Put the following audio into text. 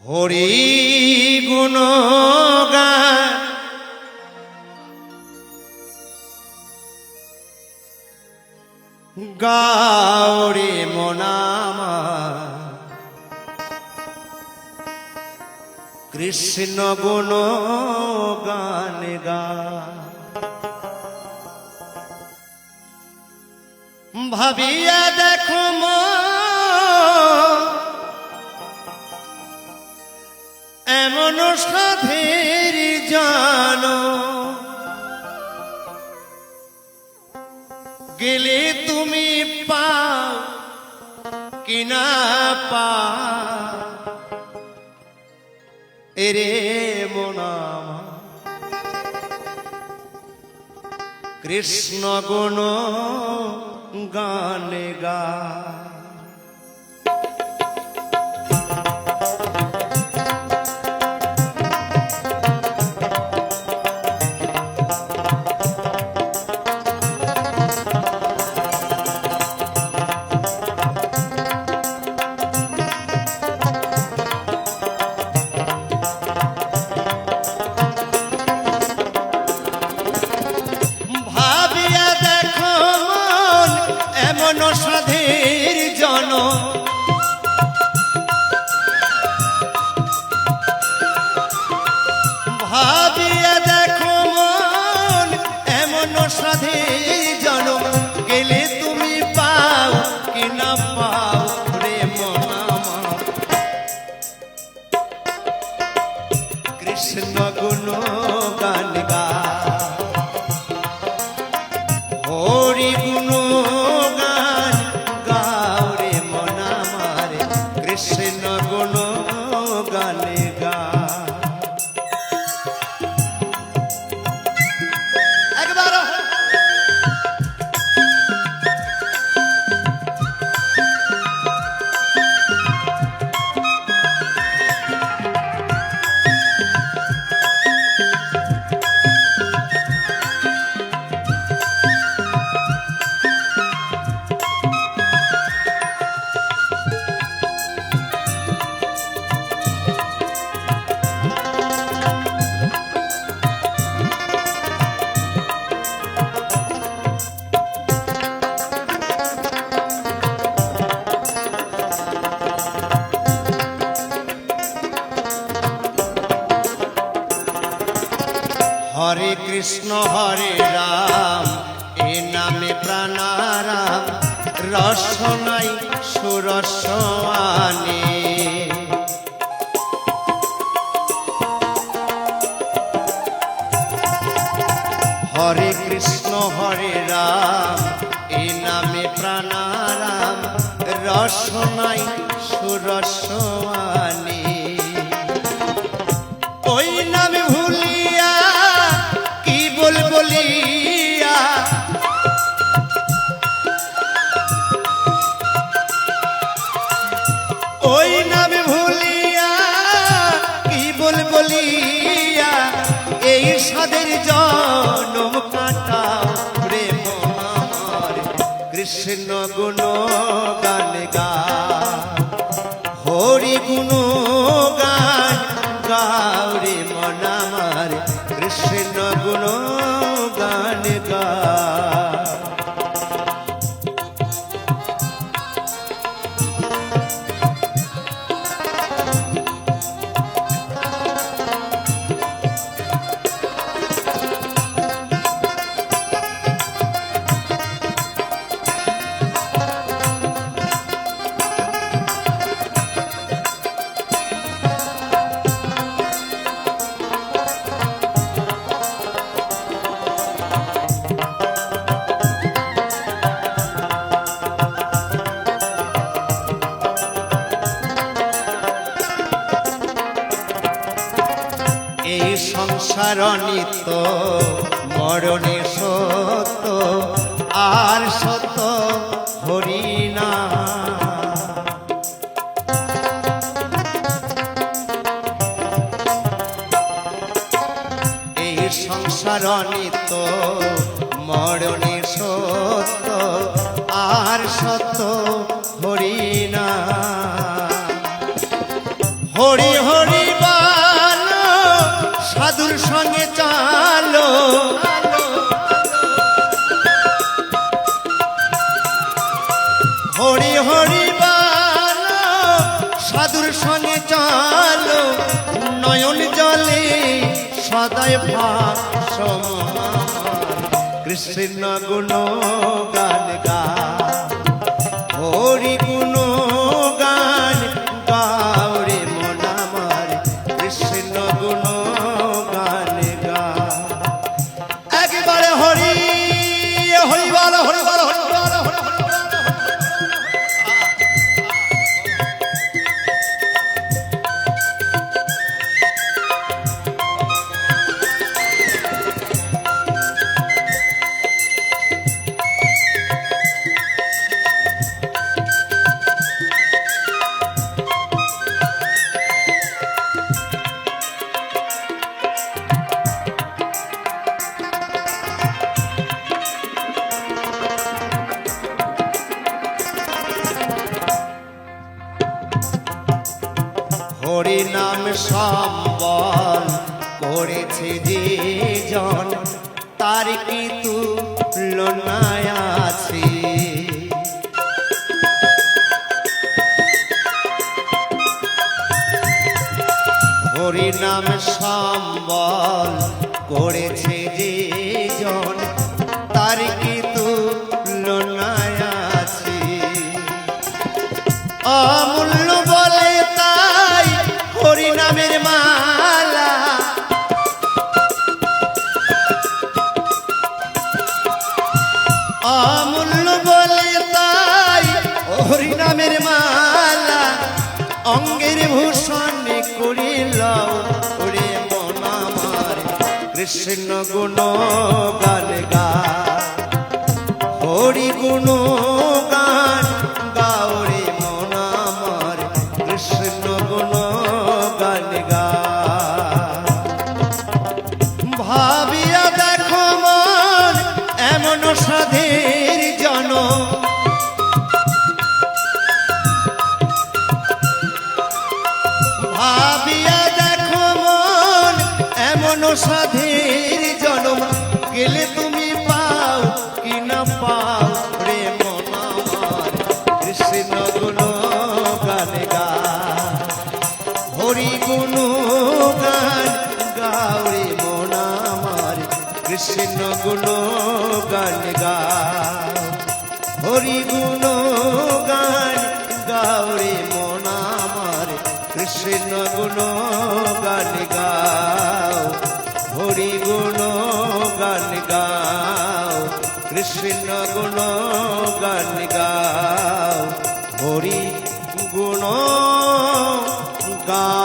হরি গুণগান গাওরে মনামা কৃষ্ণ গুণ গান গা ভাবিয়া দেখো এমন সাধের জানো গেলে তুমি পাও কিনা পা এরে মনামা কৃষ্ণ গুণ গান গা সাধের জন ভাবিয়া দেখো মন এমন সাধের জন গেলে তুমি পাও কি না পাও রে মনামা কৃষ্ণ গুণ গান গা হরি গুণ কৃষ্ণ গুণ গানে গা একবার হরে কৃষ্ণ হরে রাম এ নামে প্রাণারাম রসনাই সুরসানে হরে কৃষ্ণ হরে রাম এ নামে প্রাণারাম রসনাই সুরসানে ওই নামে ভুলিয়া বলিয়া ওই নামে ভুলিয়া কি বলিয়া এই সাদের জনম কাটাও রে মনামার কৃষ্ণ গুণ গান গা হরি গুণ গান গাও রে মনামার কৃষ্ণ গুণ গান গা এই সংসার নিত্য মরণে সত্য আর সত্য হরি না এই সংসার নিত্য মরণে সত্য আর সত্য হরি না হরি হরি বলো সাধুর সঙ্গে চলো হরি হরি বলো সাধুর সঙ্গে চলো নয়ন জলে সদাই ভাসমান কৃষ্ণ গুণ গান গা হরি গুণ গান গাওরে মন আমার কৃষ্ণ গুণ গান গা একবারে হরি হরি বলো হরি বলো হরি বলো হরি বলো। হরি নাম সম্বল করেছে যে জন তার কি তুলনা আছে হরি নাম সম্বল করেছে যে জন তার কি তুলনা আছে অমূল্য বলে তাই হরি নামের মালা অমূল্য বলে তাই হরি নামের মালা অঙ্গের ভূষণ করিল ওরে মন আমার কৃষ্ণ গুণ গান গা হরি গুণ গান গাওরে মন আমার কৃষ্ণ গুণ গান গা ভাবিয়া দেখো মন এমন সাধের জন ভাবিয়া দেখো মন এমন সাধের জন্ম গেলে তুমি পাও কি না পাও রে মন আমার কৃষ্ণ গুণ গান গা হরি গুণ গান গাও রে মন আমার কৃষ্ণ গুণ গান গা হরি গুণ গান গাও রে মন আমার কৃষ্ণ গুণ গান গাও হরি গুণ গান গাও কৃষ্ণ গুণ গান গাও হরি গুণ গাও।